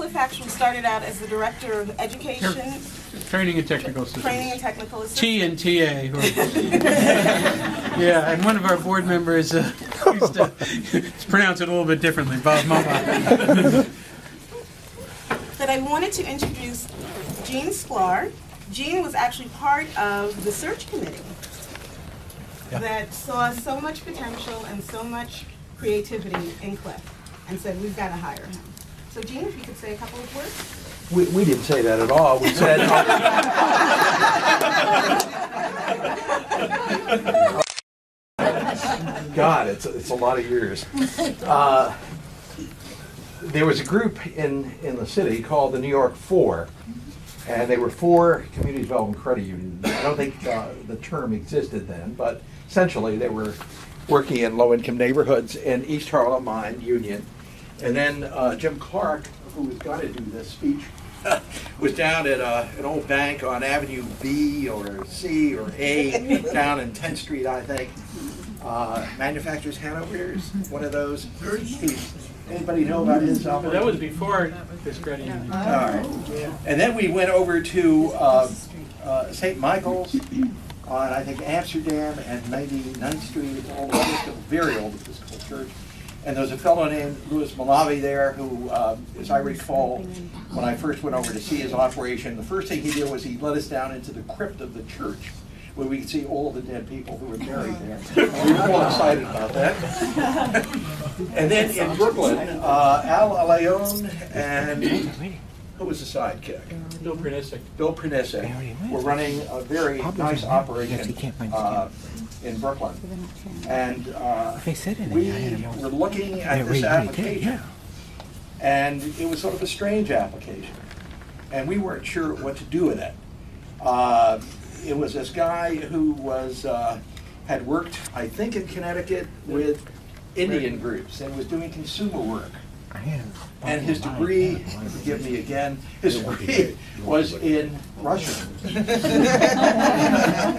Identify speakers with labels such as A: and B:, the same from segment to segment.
A: Cliff actually started out as the director of education,
B: Training and technical assistance.
A: training and technical assistance.
B: T and TA. Yeah, and one of our board members used to pronounce it a little bit differently, Bob Mama.
A: But I wanted to introduce Jean Sklar. Jean was actually part of the search committee that saw so much potential and so much creativity in Cliff and said, we've got to hire him. So Jean, if you could say a couple of words.
C: We didn't say that at all. We said, God, it's a lot of years. There was a group in the city called the New York Four, and they were 4 community development credit unions. I don't think the term existed then, but essentially they were working in low-income neighborhoods in East Harlem, mine, Union. And then Jim Clark, who was going to do this speech, was down at an old bank on Avenue B or C or A down in 10th Street, I think. Manufacturers Hanover's, one of those. Anybody know about his operation?
B: That was before this credit union.
C: All right. And then we went over to St. Michael's on, I think, Amsterdam and 99th Street. It's old, very old Episcopal church. And there was a fellow named Louis Malavi there who, as I recall, when I first went over to see his operation, the first thing he did was he led us down into the crypt of the church, where we could see all the dead people who were buried there. We were all excited about that. And then in Brooklyn, Al Alayon and who was the sidekick?
B: Bill Pernisic.
C: Bill Pernisic were running a very nice operation in Brooklyn. And we were looking at this application, and it was sort of a strange application, and we weren't sure what to do with it. It was this guy who was had worked, I think, in Connecticut with Indian groups and was doing consumer work. And his degree, forgive me again, his degree was in Russian.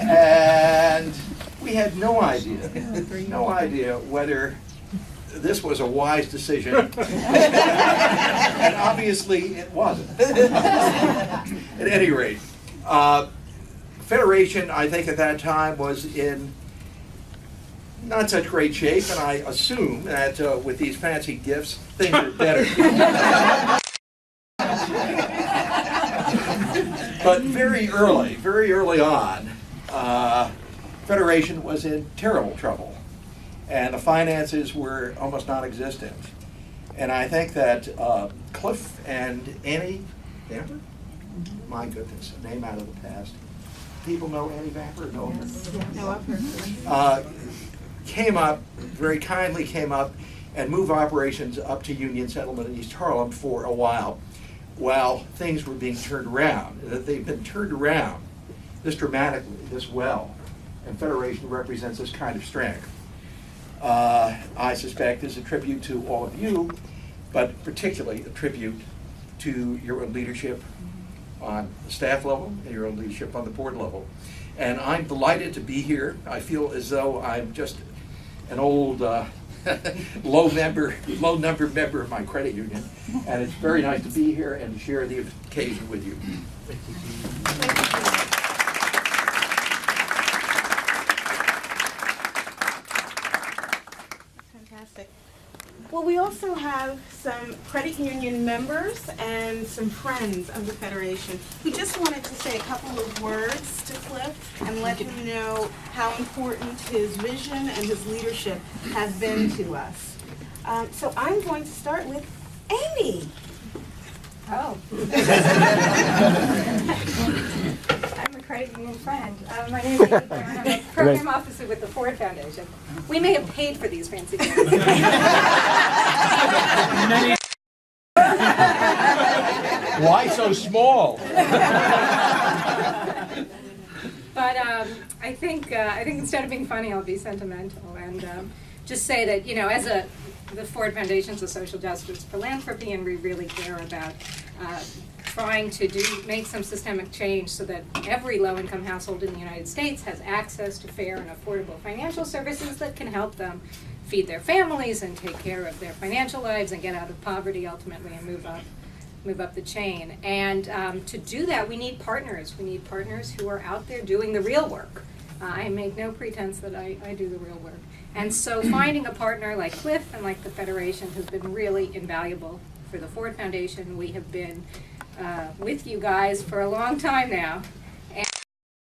C: And we had no idea whether this was a wise decision. And obviously it wasn't. At any rate, Federation, I think at that time, was in not such great shape, and I assume that with these fancy gifts, things are better. But very early on, Federation was in terrible trouble, and the finances were almost non-existent. And I think that Cliff and Annie Vamper, my goodness, a name out of the past. People know Annie Vamper? No,
A: I've heard.
C: Very kindly came up and moved operations up to Union Settlement in East Harlem for a while things were being turned around. That they've been turned around this dramatically, this well, and Federation represents this kind of strength. I suspect is a tribute to all of you, but particularly a tribute to your own leadership on the staff level and your own leadership on the board level. And I'm delighted to be here. I feel as though I'm just an old low number member of my credit union, and it's very nice to be here and share the occasion with you.
A: Fantastic. Well, we also have some credit union members and some friends of the Federation who just wanted to say a couple of words to Cliff and let him know how important his vision and his leadership has been to us. So I'm going to start with Amy.
D: Oh. I'm a credit union friend. My name is Amy Brown. I'm a program officer with the Ford Foundation. We may have paid for these fancy things.
C: Why so small?
D: But I think instead of being funny, I'll be sentimental and just say that, you know, as the Ford Foundation's a social justice philanthropy, and we really care about trying to make some systemic change so that every low-income household in the United States has access to fair and affordable financial services that can help them feed their families and take care of their financial lives and get out of poverty ultimately and move up move up the chain. And to do that, we need partners. We need partners who are out there doing the real work. I make no pretense that I do the real work. And so finding a partner like Cliff and like the Federation has been really invaluable for the Ford Foundation. We have been with you guys for a long time now. And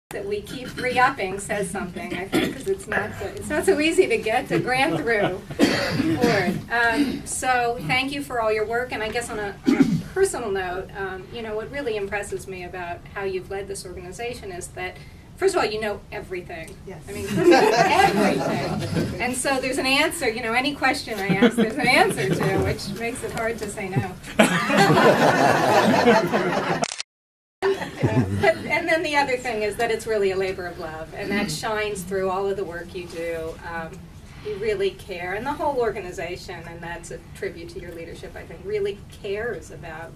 D: that we keep re-upping says something, I think, because it's not so easy to get the grant through Ford. So thank you for all your work. And I guess on a personal note, you know, what really impresses me about how you've led this organization is that, first of all, you know everything.
A: Yes.
D: I mean, everything. And so there's an answer, you know, any question I ask, there's an answer to, which makes it hard to say no. And then the other thing is that it's really a labor of love, and that shines through all of the work you do. You really care, and the whole organization, and that's a tribute to your leadership, I think, really cares about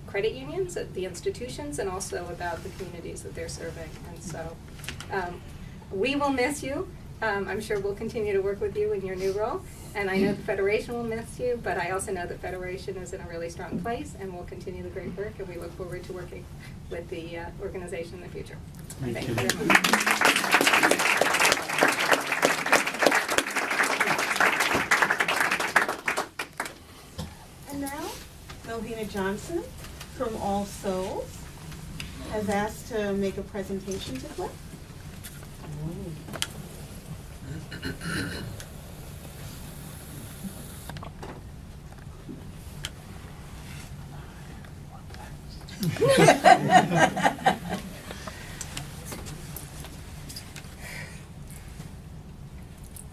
D: credit unions at the institutions and also about the communities that they're serving. And so we will miss you. I'm sure we'll continue to work with you in your new role. And I know the Federation will miss you, but I also know the Federation is in a really strong place and will continue the great work, and we look forward to working with the organization in the future. Thank you very much.
A: And now, Melvina Johnson from All Souls has asked to make a presentation to Cliff.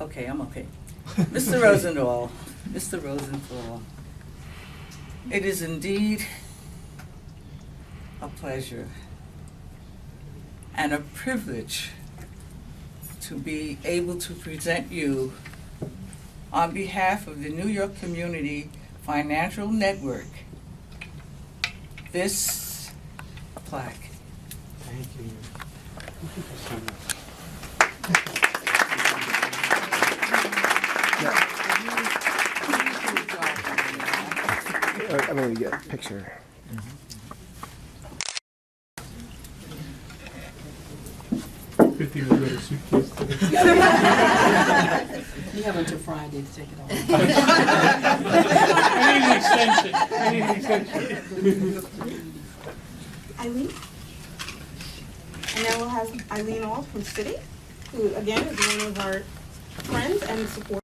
E: Okay, I'm okay. Mr. Rosenthal, it is indeed a pleasure and a privilege to be able to present you on behalf of the New York Community Financial Network this plaque.
B: Thank you. Thank you so much.
F: I'm going to get a picture.
B: Good thing we got a suitcase today.
G: You have until Friday to take it off.
B: I need an extension.
A: Eileen? And then we'll have Eileen Ault from Citi, who again is one of our friends and supporters.